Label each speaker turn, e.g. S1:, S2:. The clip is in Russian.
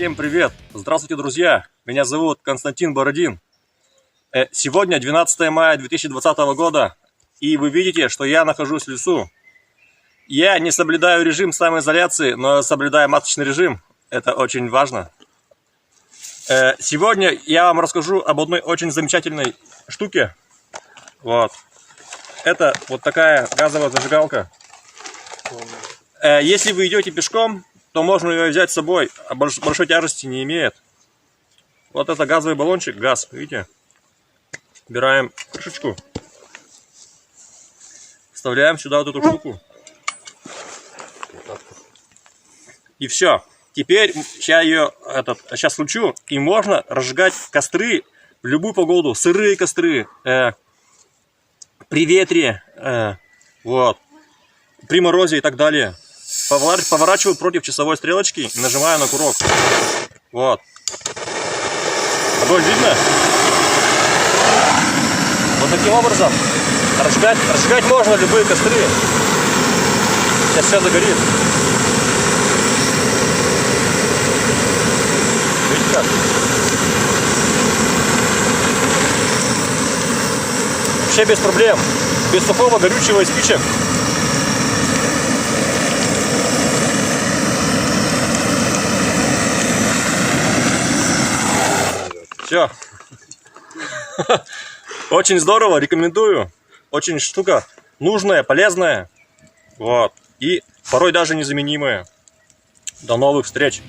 S1: Всем привет! Здравствуйте, друзья! Меня зовут Константин Бородин. Сегодня 12 мая 2020 года, и вы видите, что я нахожусь в лесу. Я не соблюдаю режим самоизоляции, но соблюдаю масочный режим. Это очень важно. Сегодня я вам расскажу об одной очень замечательной штуке. Вот. Это вот такая газовая зажигалка. Если вы идете пешком, то можно ее взять с собой, а большой тяжести не имеет. Вот это газовый баллончик, газ, видите? Убираем крышечку. Вставляем сюда вот эту штуку. И все. Теперь сейчас включу, и можно разжигать костры в любую погоду. Сырые костры, при ветре, вот, при морозе и так далее. Поворачиваю против часовой стрелочки и нажимаю на курок. Вот. Огонь видно? Вот таким образом разжигать можно любые костры. Сейчас все загорит. Видите как? Вообще без проблем. Без сухого горючего и спичек. Все. Очень здорово, рекомендую. Очень штука нужная, полезная. Вот. И порой даже незаменимая. До новых встреч.